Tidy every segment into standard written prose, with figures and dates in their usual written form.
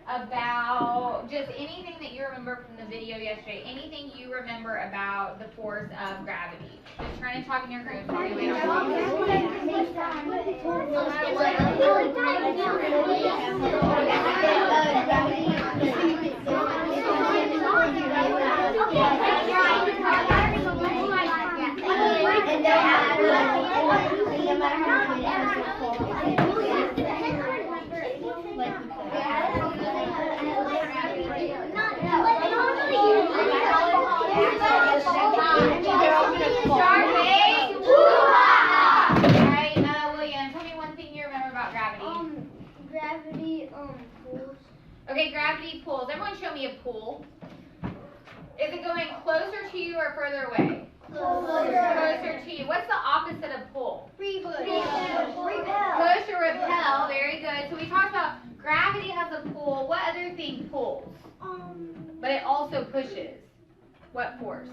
about just anything that you remember from the video yesterday. Anything you remember about the force of gravity. Just trying to talk in your group. Okay, gravity pulls. Everyone show me a pull. Is it going closer to you or further away? Closer to you. What's the opposite of pull? Push or repel. Very good. So we talked about gravity has a pull. What other thing pulls? But it also pushes. What force?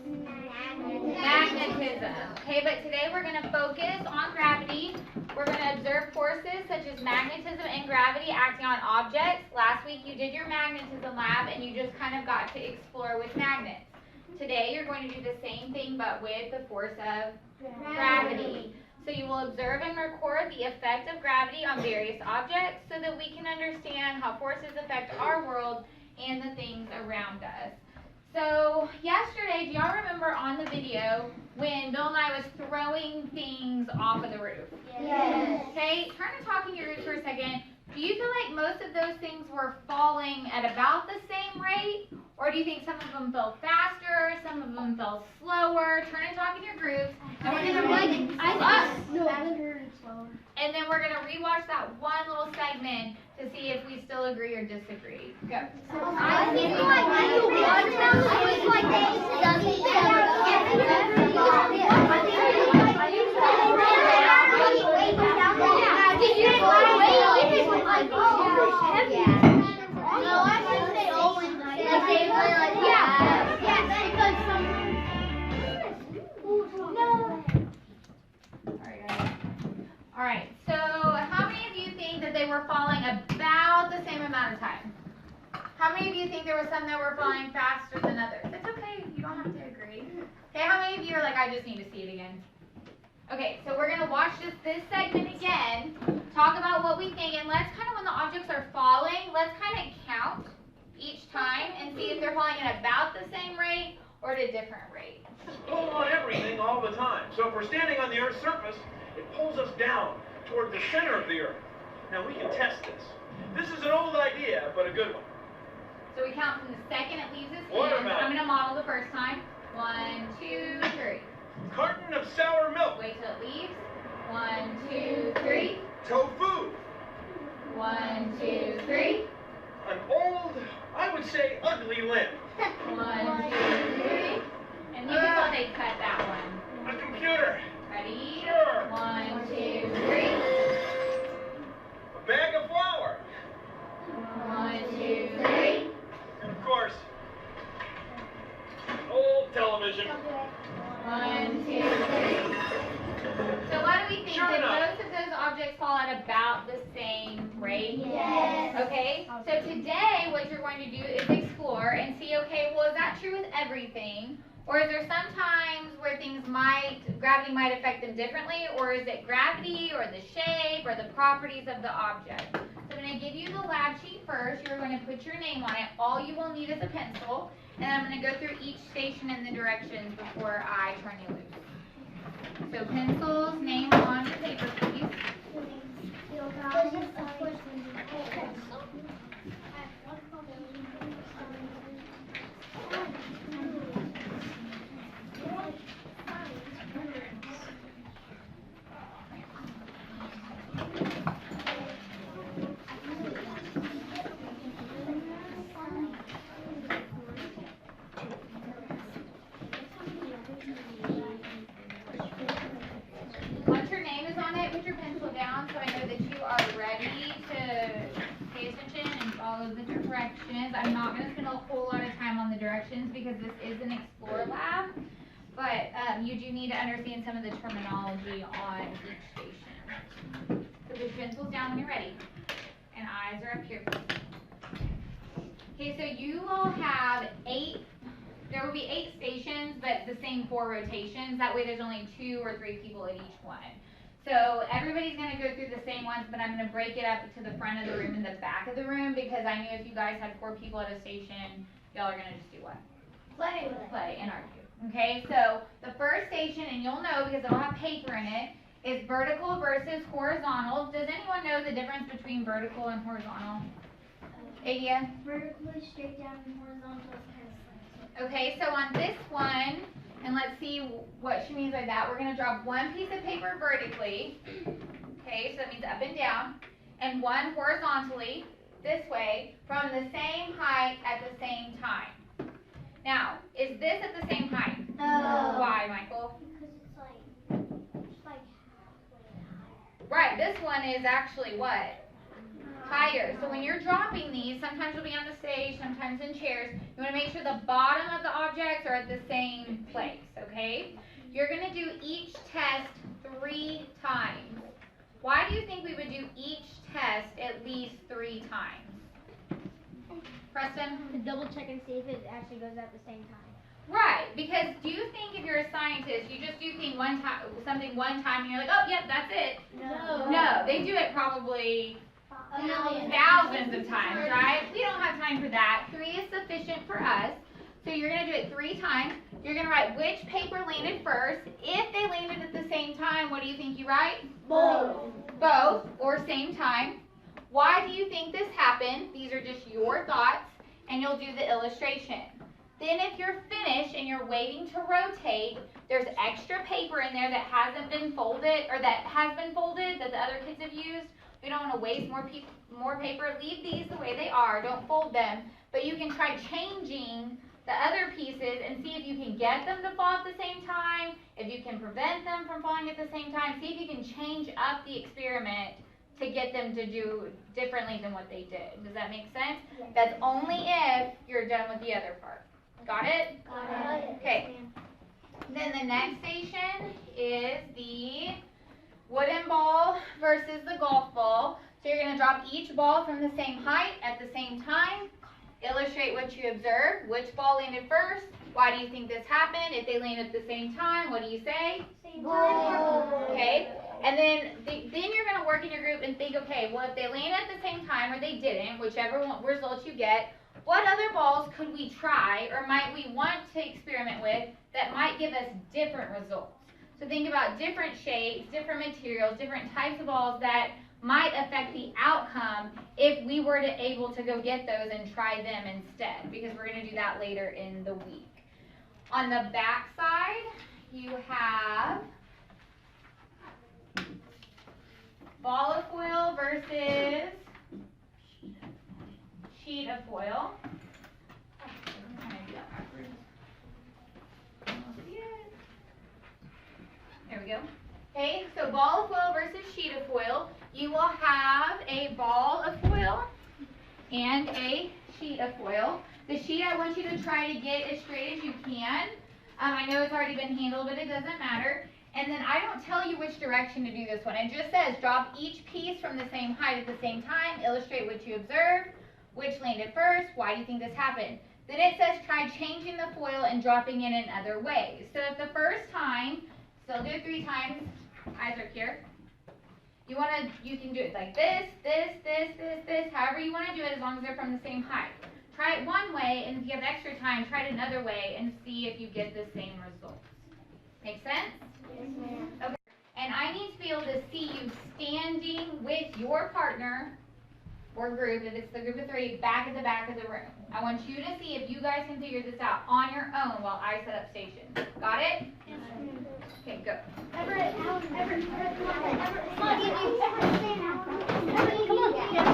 Magnetism. Okay, but today we're going to focus on gravity. We're going to observe forces such as magnetism and gravity acting on objects. Last week you did your magnetism lab and you just kind of got to explore with magnets. Today you're going to do the same thing but with the force of gravity. So you will observe and record the effect of gravity on various objects so that we can understand how forces affect our world and the things around us. So yesterday, do y'all remember on the video when Bill and I was throwing things off of the roof? Yes. Okay, turn to talk in your group for a second. Do you feel like most of those things were falling at about the same rate? Or do you think some of them fell faster, some of them fell slower? Turn and talk in your groups. And we're gonna rewatch that one little segment to see if we still agree or disagree. Go. I think like Alright, so how many of you think that they were falling about the same amount of time? How many of you think there were some that were falling faster than others? It's okay, you don't have to agree. Okay, how many of you are like, I just need to see it again? Okay, so we're going to watch this segment again, talk about what we think, and let's kind of, when the objects are falling, let's kind of count each time and see if they're falling at about the same rate or at a different rate. Pull on everything all the time. So if we're standing on the Earth's surface, it pulls us down toward the center of the Earth. Now we can test this. This is an old idea, but a good one. So we count from the second it leaves its What hands. about I'm going to model the first time. 1, 2, 3. Carton of sour milk. Wait till it leaves. 1, 2, 3. Tofu. 1, 2, 3. An old, I would say, ugly limb. 1, 2, 3. And you can tell they cut that one. A computer. Ready? Sure. 1, 2, 3. A bag of flour. 1, 2, 3. And of course, old television. 1, 2, 3. So what do we think? Sure that enough. Most of those objects fall at about the same rate? Yes. Okay, so today what you're going to do is explore and see, okay, well, is that true with everything? Or is there some times where gravity might affect them differently? Or is it gravity or the shape or the properties of the object? So I'm going to give you the lab sheet first. You're going to put your name on it. All you will need is a pencil. And I'm going to go through each station and the directions before I turn you loose. So pencils, name on the paper, please. Once your name is on it, put your pencil down so I know that you are ready to pay attention and follow the directions. I'm not going to spend a whole lot of time on the directions because this is an Explore lab, but you do need to understand some of the terminology on each station. So put your pencils down when you're ready, and eyes are up here. Okay, so you will have there will be 8 stations, but the same 4 rotations. That way there's only 2 or 3 people at each one. So everybody's going to go through the same ones, but I'm going to break it up to the front of the room and the back of the room, because I knew if you guys had 4 people at a station, y'all are going to just do what? Play and argue. Okay, so the first station, and you'll know because it'll have paper in it, is vertical versus horizontal. Does anyone know the difference between vertical and horizontal? Adia? Vertical is straight down and horizontal is kind of slanted. Okay, so on this one, and let's see what she means by that, we're going to drop one piece of paper vertically, okay, so that means up and down, and one horizontally, this way, from the same height at the same time. Now, is this at the same height? No. Why, Michael? Because it's like halfway higher. Right, this one is actually what? Higher. So when you're dropping these, sometimes you'll be on the stage, sometimes in chairs, you want to make sure the bottom of the objects are at the same place, okay? You're going to do each test 3 times. Why do you think we would do each test at least 3 times? Preston? To double check and see if it actually goes at the same time. Right, because do you think if you're a scientist, you just do something one time and you're like, oh, yep, that's it? No. No, they do it probably thousands of times, right? We don't have time for that. 3 is sufficient for us. So you're going to do it 3 times. You're going to write which paper landed first. If they landed at the same time, what do you think you write? Both. Both, or same time. Why do you think this happened? These are just your thoughts, and you'll do the illustration. Then if you're finished and you're waiting to rotate, there's extra paper in there that hasn't been folded, or that has been folded that the other kids have used. We don't want to waste more paper. Leave these the way they are. Don't fold them. But you can try changing the other pieces and see if you can get them to fall at the same time, if you can prevent them from falling at the same time. See if you can change up the experiment to get them to do differently than what they did. Does that make sense? Yes. That's only if you're done with the other part. Got it? Got it. Okay. Then the next station is the wooden ball versus the golf ball. So you're going to drop each ball from the same height at the same time. Illustrate what you observed. Which ball landed first? Why do you think this happened? If they land at the same time, what do you say? Same time. Okay. And then you're going to work in your group and think, okay, well, if they landed at the same time or they didn't, whichever result you get, what other balls could we try or might we want to experiment with that might give us different results? So think about different shapes, different materials, different types of balls that might affect the outcome if we were able to go get those and try them instead, because we're going to do that later in the week. On the back side, you have ball of foil versus sheet of foil. There we go. Okay, so ball of foil versus sheet of foil. You will have a ball of foil and a sheet of foil. The sheet I want you to try to get as straight as you can. I know it's already been handled, but it doesn't matter. And then I don't tell you which direction to do this one. It just says drop each piece from the same height at the same time. Illustrate what you observed. Which landed first? Why do you think this happened? Then it says try changing the foil and dropping it in other ways. So if the first time, still do it 3 times. Eyes are here. You can do it like this, however you want to do it as long as they're from the same height. Try it one way, and if you have extra time, try it another way and see if you get the same results. Make sense? Yes, ma'am. Okay. And I need to be able to see you standing with your partner or group, if it's the group of 3, back at the back of the room. I want you to see if you guys can figure this out on your own while I set up stations. Got it? Yes, ma'am. Okay, go. Everett, come on,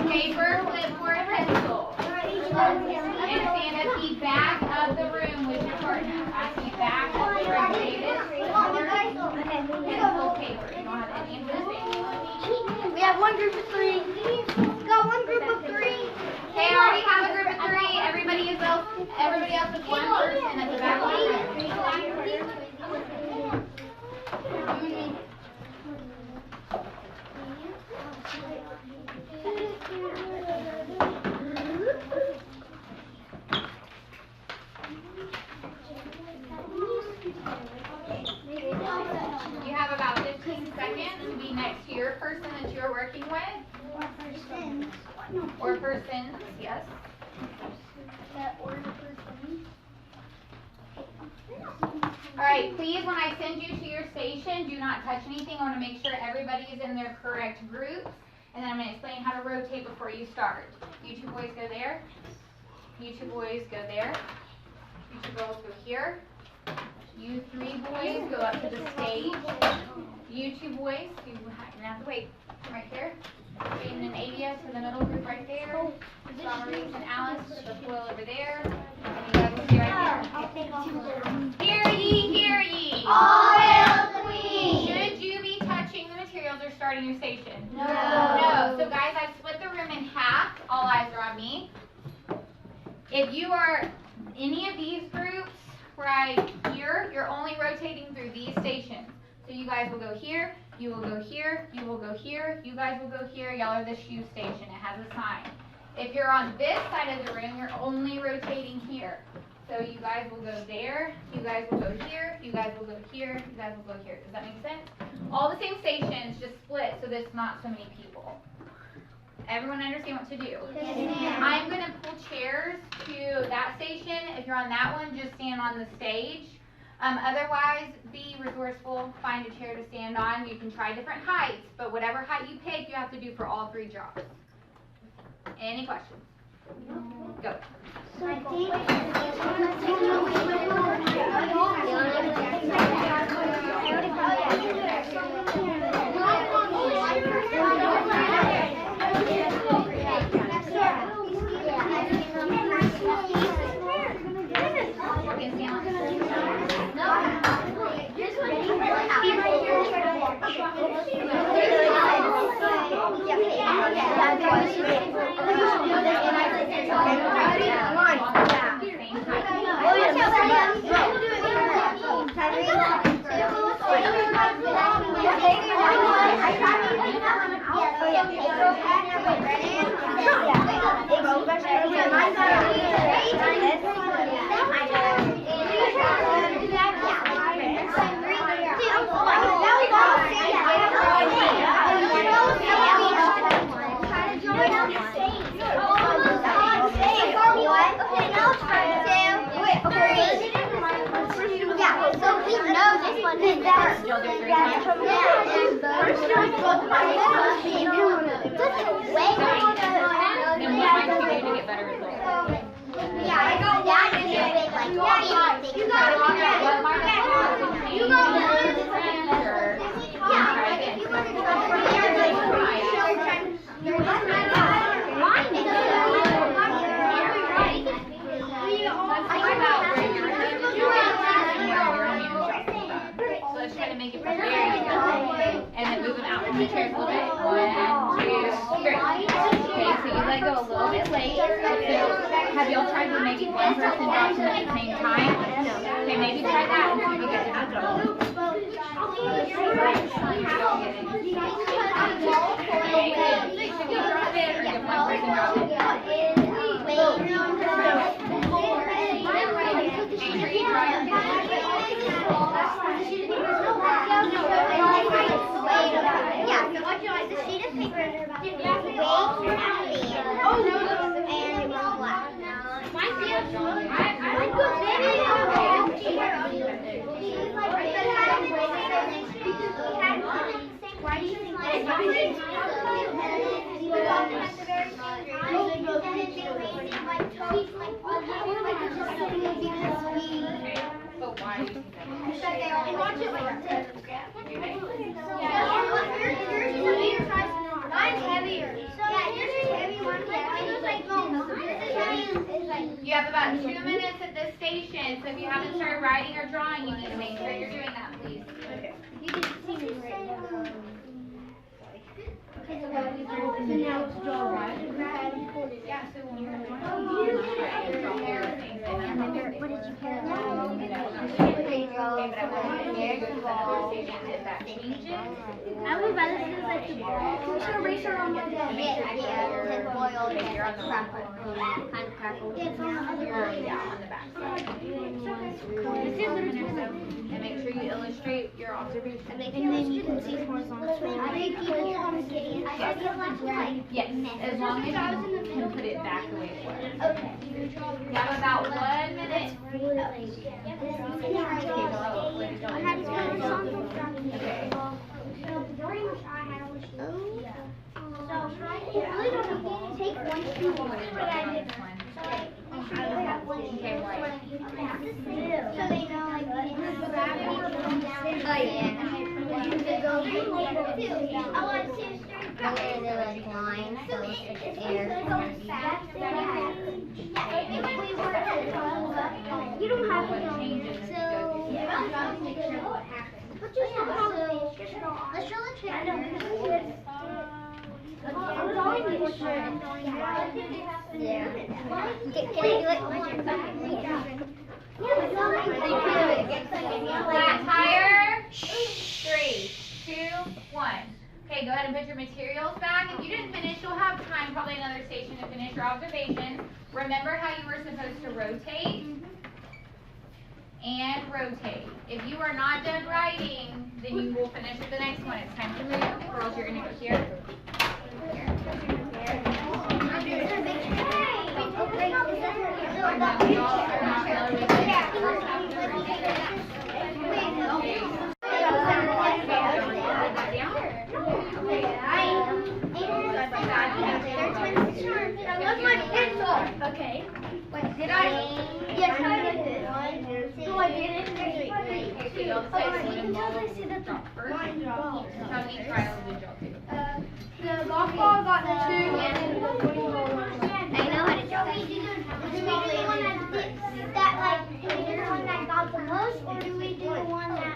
Paper, clipboard, pencil. And stand at the back of the room with your partner. At the back of the room. David, pencil, paper. You don't have any of this. We have one group of 3. Got one group of 3. Okay, I already have a group of 3. Everybody else is one person at the back of the room. Or persons, yes. Alright, please, when I send you to your station, do not touch anything. I want to make sure everybody is in their correct groups. And then I'm going to explain how to rotate before you start. You two boys go there. You two boys go there. You two girls go here. You three boys go up to the stage. You two boys, you're going to have to wait right here. Jaden and Adia to the middle group right there. Maurice and Alice to the foil over there. And you guys will be right there. Hear ye, hear ye. All hail the Queen. Should you be touching the materials or starting your station? No. No. So guys, I've split the room in half. All eyes are on me. If you are any of these groups right here, you're only rotating through these stations. So you guys will go here, you will go here, you will go here, you guys will go here. Y'all are the shoe station. It has a sign. If you're on this side of the room, you're only rotating here. So you guys will go there, you guys will go here, you guys will go here, you guys will go here. Does that make sense? All the same stations, just split so there's not so many people. Everyone understand what to do? Yes, ma'am. I'm going to pull chairs to that station. If you're on that one, just stand on the stage. Otherwise, be resourceful. Find a chair to stand on. You can try different heights, but whatever height you pick, you have to do for all three jobs. Any questions? Go. Have y'all tried to maybe one person drops in at the same time? Okay, maybe try that and see if you get different. Should we drop it or give one person drop it? Andrew, you draw your the sheet of paper, and black. But why? Mine's heavier. You have about 2 minutes at this station, so if you haven't started writing or drawing, you need to make sure you're doing that, please. You can see me right now. So now it's draw right. Yeah, so when you're drawing, What did you pair? I would rather do like the ball. Can we erase her on the Yeah, Okay, you're on the wrong one. Kind of crackled. Yeah, on the back side. And make sure you illustrate your observation. And then you can see horizontal. Yes, as long as you can put it back the way it was. Okay. You have about 1 minute. Okay. Take one, two, What is the next one? Okay, right. so they know like gravity going down. Oh yeah. The like line, so it's like air. You don't have to so let's show the trailer. Yeah. Can I do it? Flat tire. 3, 2, 1. Okay, go ahead and put your materials back. If you didn't finish, you'll have time, probably another station, to finish your observations. Remember how you were supposed to rotate and rotate. If you are not done writing, then you will finish with the next one. It's time to move. Girls, you're going to go here. Okay. Wait, did I? Yes, I did it. No, I didn't. Okay, so y'all decide to drop first. Tell me trial did y'all do? The golf ball got 2 and the bowling ball 1. I know how to drop it. Do we do the one that like, do we do the one that got the most, or do we do the one that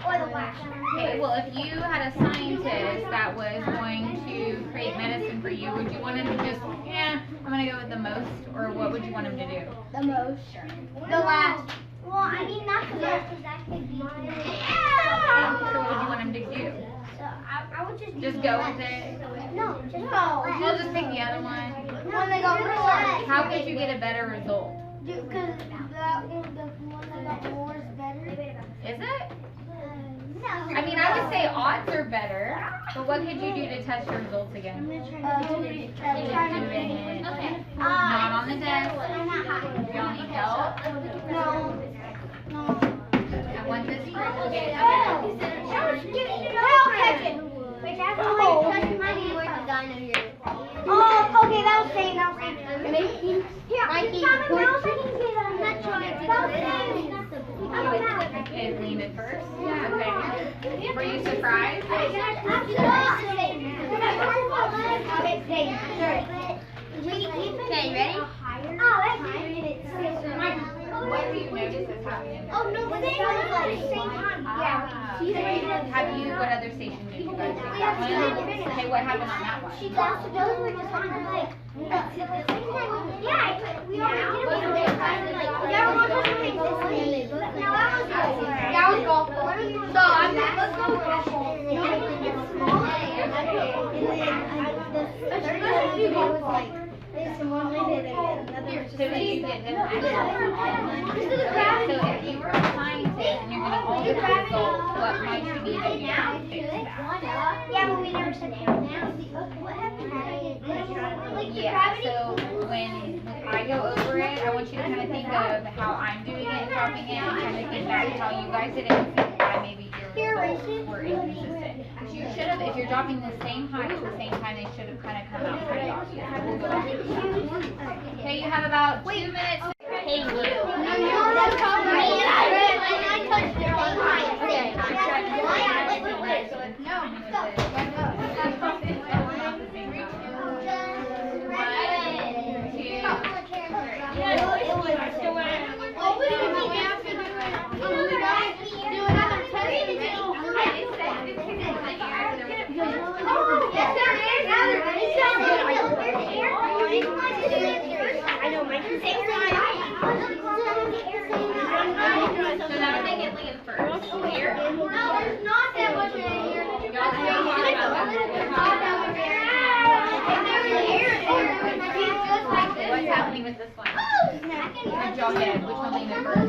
or the last? Okay, well, if you had a scientist that was going to create medicine for you, would you want him to just, I'm going to go with the most, or what would you want him to do? The most. The last. Well, I mean not the most, because that could be. So what would you want him to do? So I would Just go with it? No, just go. We'll just pick the other one. When they go first. How could you get a better result? Because that one, the one that got more is better. Is it? No. I mean, I would say odds are better, but what could you do to test your results again? Okay. Not on the desk. I'm not high. Y'all need help? No. I want this group to get I'll catch it. Wait, that's touch my knee where the gun is. Oh, okay, that was same. That was same. Here, I'm not trying to Okay, lean it first. Okay. Were you surprised? Okay, ready? What do you notice is happening? Oh, no, but they were at the same time. Have you, what other station did you guys do? Okay, what happened on that one? She got to go with the song, like, yeah, we always did it with the time, like, everyone was doing this thing. Now that was golf. That was golf. So, I'm let's go golf. So did you get them actually? So if you were a scientist and you're going to alter the results, what might you need to do to fix that? Yeah, but we never said now. What happened? Yeah, so when I go over it, I want you to kind of think of how I'm doing it, dropping it, and kind of think back to how you guys did it, and see why maybe your results were inconsistent. You should have, if you're dropping the same height at the same time, they should have kind of come out pretty obvious. We'll go back to the second one. Okay, you have about 2 minutes. Hey, you. I touched it. I know, my starting with this one? Head, jaw, head. Which one leaned in first?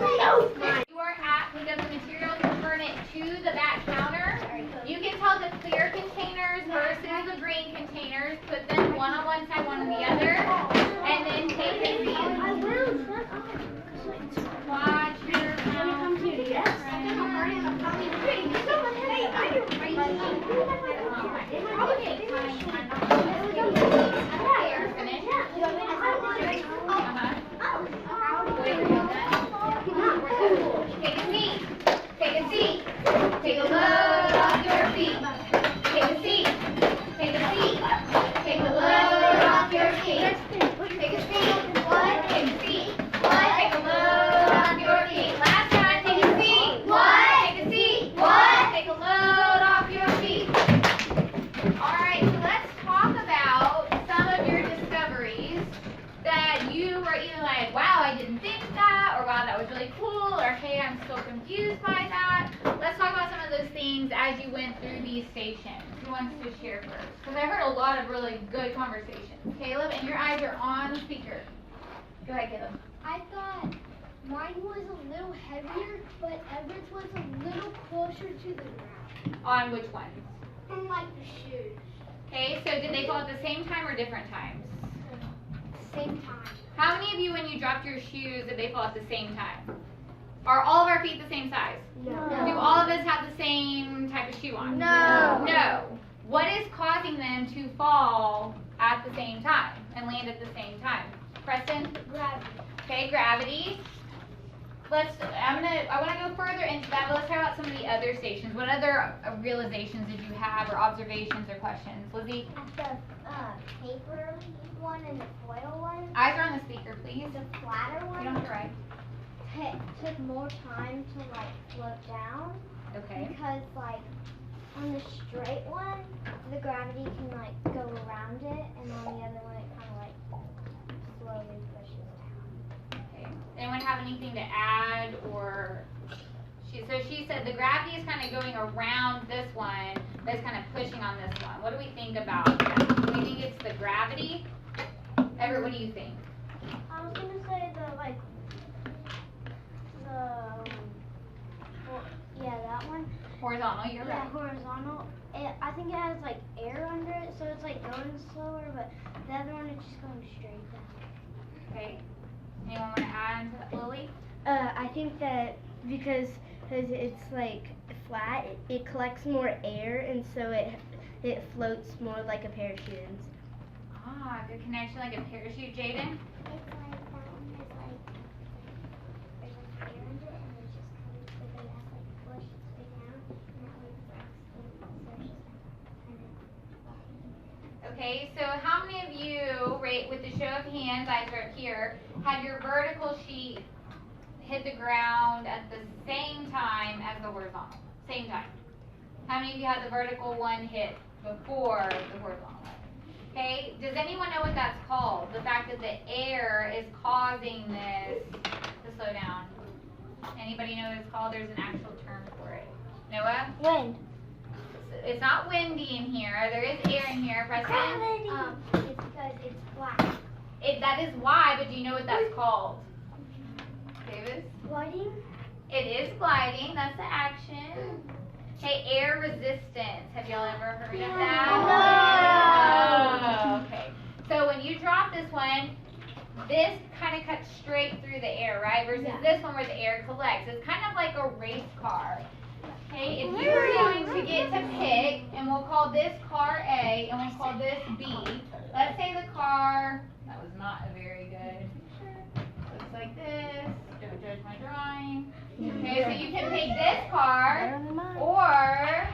You are at, pick up the materials, return it to the back counter. You can tell the clear containers versus the green containers. Put them one on one side, one on the other. And then take a seat. Watch your mouth. Take a seat. Take a load off your feet. Take a seat. Take a seat. Take a load off your feet. Take a seat. What? Take a seat. What? Take a load off your feet. Last time. Take a seat. What? Take a seat. What? Take a load off your feet. All right. So let's talk about some of your discoveries that you were either like, wow, I didn't think that, or wow, that was really cool, or hey, I'm still confused by that. Let's talk about some of those things as you went through these stations. Who wants to share first? Because I heard a lot of really good conversations. Caleb, and your eyes are on the speaker. Go ahead, Caleb. I thought mine was a little heavier, but Everett's was a little closer to the ground. On which ones? And like the shoes. Okay, so did they fall at the same time or different times? Same time. How many of you, when you dropped your shoes, did they fall at the same time? Are all of our feet the same size? No. Do all of us have the same type of shoe on? No. No. What is causing them to fall at the same time and land at the same time? Preston? Gravity. Okay, gravity. I want to go further into that, but let's talk about some of the other stations. What other realizations did you have, or observations, or questions? Lizzie? At the paper one and the foil one, Eyes are on the speaker, please. the flatter You one don't have to write. took more time to like float down. Okay. Because like on the straight one, the gravity can like go around it, and on the other one it kind of like slowly pushes down. Okay. Anyone have anything to add, or she said the gravity is kind of going around this one, but it's kind of pushing on this one. What do we think about that? Do we think it's the gravity? Everett, what do you think? I was gonna say that one. Horizontal, you're Yeah, right. horizontal. I think it has like air under it, so it's like going slower, but the other one is just going straight down. Okay. Anyone want to add to that, Lily? I think that because it's like flat, it collects more air, and so it floats more like a parachute. Ah, good connection, like a parachute, Jaden. It's like that one is like there's like air under it, and it's just coming so they have like push its way down, and that way it flex, so it's just kind of. Okay, so how many of you, right, with the show of hands, eyes are up here, had your vertical sheet hit the ground at the same time as the horizontal? Same time. How many of you had the vertical one hit before the horizontal one? Okay, does anyone know what that's called? The fact that the air is causing this to slow down. Anybody know what it's called? There's an actual term for it. Noah? Wind. It's not windy in here. There is air in here. Preston? It's because it's flat. That is why, but do you know what that's called? Davis? Gliding? It is gliding. That's the action. Okay, air resistance. Have y'all ever heard of that? No. Oh, okay. So when you drop this one, this kind of cuts straight through the air, right? Versus this one where the air collects. It's kind of like a race car. Okay, if you're going to get to pick, and we'll call this car A, and we'll call this B. Let's say the car, that was not a very good, looks like this. Don't judge my drawing. Okay, so you can pick this car, or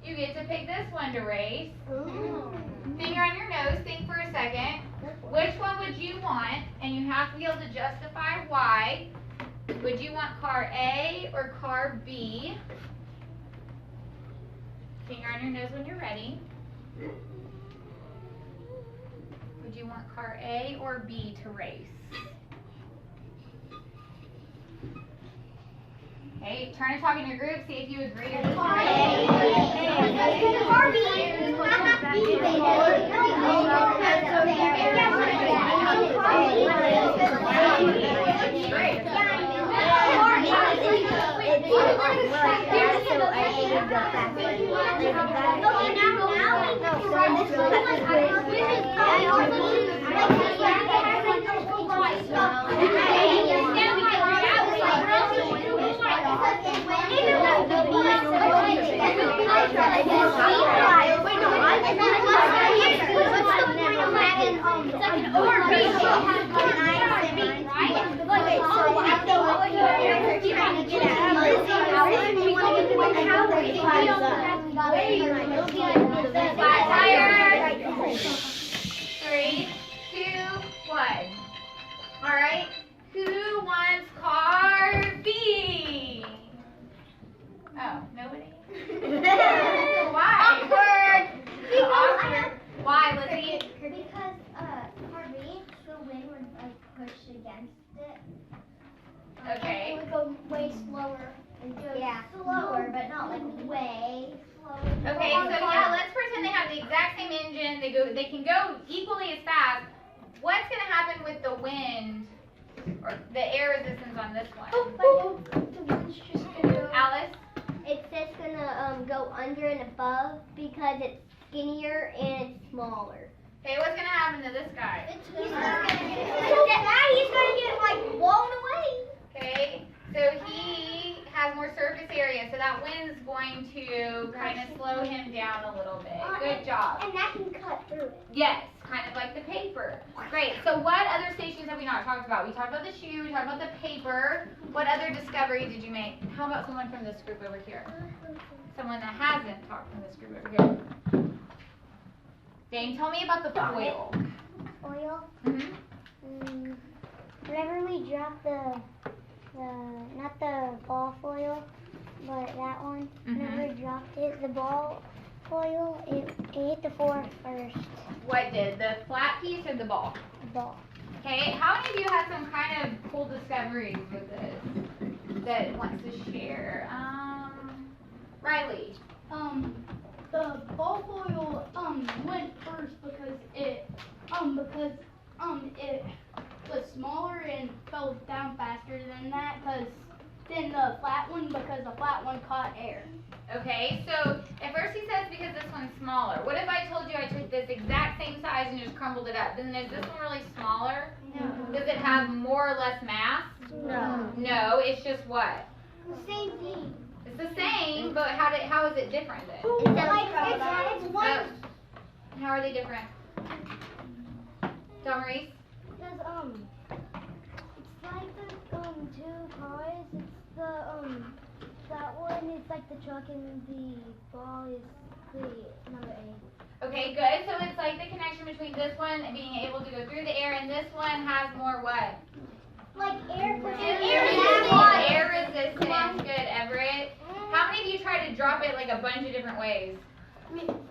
you get to pick this one to race. Finger on your nose, think for a second. Which one would you want? And you have to be able to justify why. Would you want car A or car B? Finger on your nose when you're ready. Would you want car A or B to race? Okay, turn and talk in your group, see if you agree or disagree. Car B. Three, two, one. All right. Who wants car B? Oh, nobody? Why? Awkward. Why, Lizzie? Because car B, the wind would like push against it. Okay. It would go way slower. Yeah, slower, but not like way slower. Okay, so yeah, let's pretend they have the exact same engine. They can go equally as fast. What's gonna happen with the wind or the air resistance on this one? The wind's just gonna go. Alice? It's just gonna go under and above because it's skinnier and it's smaller. Okay, what's gonna happen to this guy? He's gonna get like blown away. Okay, so he has more surface area, so that wind's going to kind of slow him down a little bit. Good job. And that can cut through it. Yes, kind of like the paper. Great. So what other stations have we not talked about? We talked about the shoe, we talked about the paper. What other discovery did you make? How about someone from this group over here? Someone that hasn't talked from this group over here. Dane, tell me about the foil. Oil. Mm-hmm. Whenever we drop the not the ball foil, but that one. Whenever we dropped it, the ball foil, it hit the floor first. What did? The flat piece or the ball? The ball. Okay, how many of you had some kind of cool discoveries with this that wants to share? Riley. The ball foil went first because it was smaller and fell down faster than the flat one because the flat one caught air. Okay, so at first he says because this one's smaller. What if I told you I took this exact same size and just crumbled it up? Then is this one really smaller? No. Does it have more or less mass? No. No, it's just what? The same thing. It's the same, but how is it different then? It's one. How are they different? Don Maurice? Because it's like the two cars. It's the that one is like the truck and the ball is the number 8. Okay, good. So it's like the connection between this one and being able to go through the air, and this one has more what? Like air resistance. Air resistance. Good, Everett. How many of you tried to drop it like a bunch of different ways?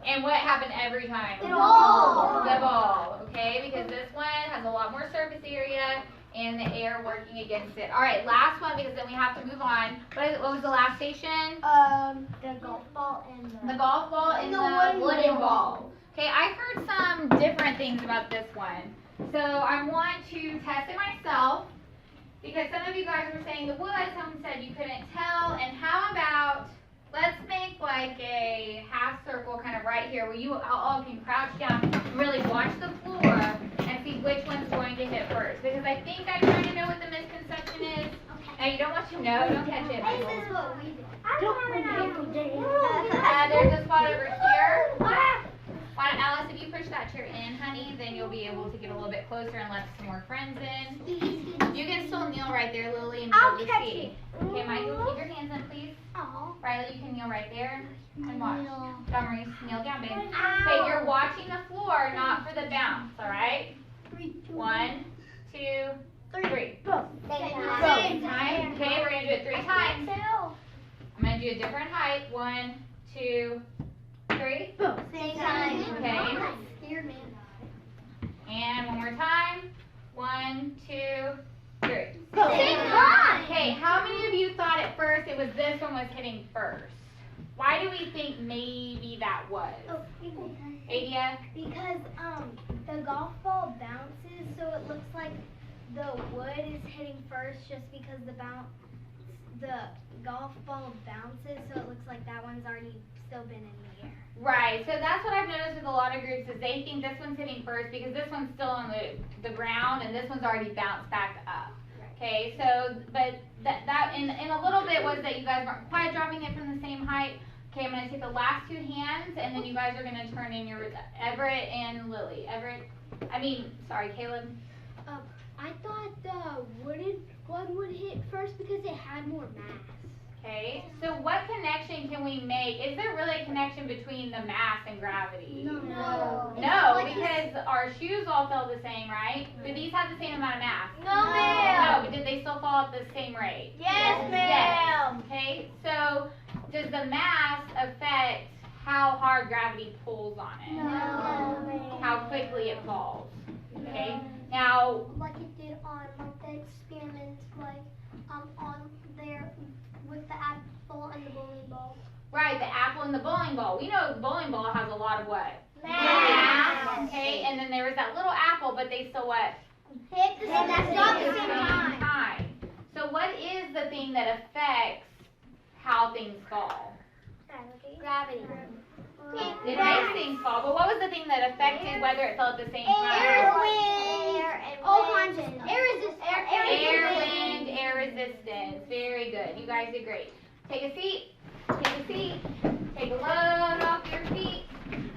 And what happened every time? The ball. The ball, okay? Because this one has a lot more surface area and the air working against it. All right, last one because then we have to move on. What was the last station? The golf ball and The golf ball and the wooden ball. Okay, I heard some different things about this one. So I want to test it myself because some of you guys were saying the wood, someone said you couldn't tell. And how about, let's make like a half circle kind of right here where you all can crouch down and really watch the floor and see which one's going to hit first. Because I think I kind of know what the misconception is. Now you don't want to know, don't catch it. This is what we do. There's a spot over here. Why don't, Alice, if you push that chair in, honey, then you'll be able to get a little bit closer and let some more friends in. You can still kneel right there, Lily, and be able to see. Okay, Michael, keep your hands in, please. Riley, you can kneel right there and watch. Don Maurice, kneel down, babe. Okay, you're watching the floor, not for the bounce, all right? 1, 2, 3. Same time. Okay, we're going to do it 3 times. I'm going to do a different height. 1, 2, 3. Same time. Okay. Scared me. And one more time. 1, 2, 3. Same time. Okay, how many of you thought at first it was this one was hitting first? Why do we think maybe that was? Adia? Because the golf ball bounces, so it looks like the wood is hitting first just because the golf ball bounces, so it looks like that one's already still been in the air. Right, so that's what I've noticed with a lot of groups is they think this one's hitting first because this one's still on the ground and this one's already bounced back up. Okay, so, but that in a little bit was that you guys weren't quite dropping it from the same height. Okay, I'm going to take the last 2 hands and then you guys are going to turn in your Everett and Lily. Caleb. I thought the wooden one would hit first because it had more mass. Okay, so what connection can we make? Is there really a connection between the mass and gravity? No. No, because our shoes all fell the same, right? Do these have the same amount of mass? No, No, but did they still fall at the same rate? Yes, Yes. Okay, so does the mass affect how hard gravity pulls on it? No. How quickly it falls? Okay, now, Like it did on like the experiments, like on there with the apple and the bowling ball. right, the apple and the bowling ball. We know the bowling ball has a lot of what? Mass. Okay, and then there was that little apple, but they still what? Hit the same time. So what is the thing that affects how things fall? Gravity. It makes things fall, but what was the thing that affected whether it fell at the same time? All kinds of air resistance. Air, wind, air resistance. Very good. You guys did great. Take a seat. Take a seat. Take a load off your feet.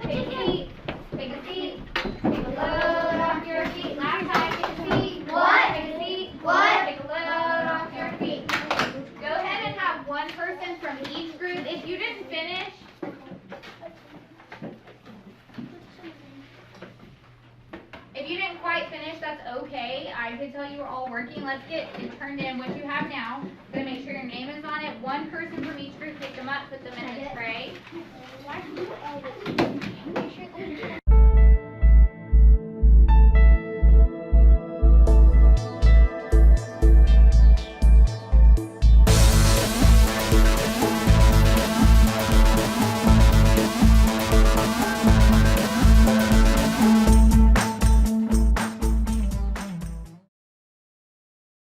Take a seat. Take a seat. Take a load off your feet. Last time, take a seat. What? Take a seat. What? Take a load off your feet. Go ahead and have one person from each group. If you didn't finish, if you didn't quite finish, that's okay. I could tell you were all working. Let's get it turned in, what you have now. Gonna make sure your name is on it. One person from each group, pick them up, put them in the tray.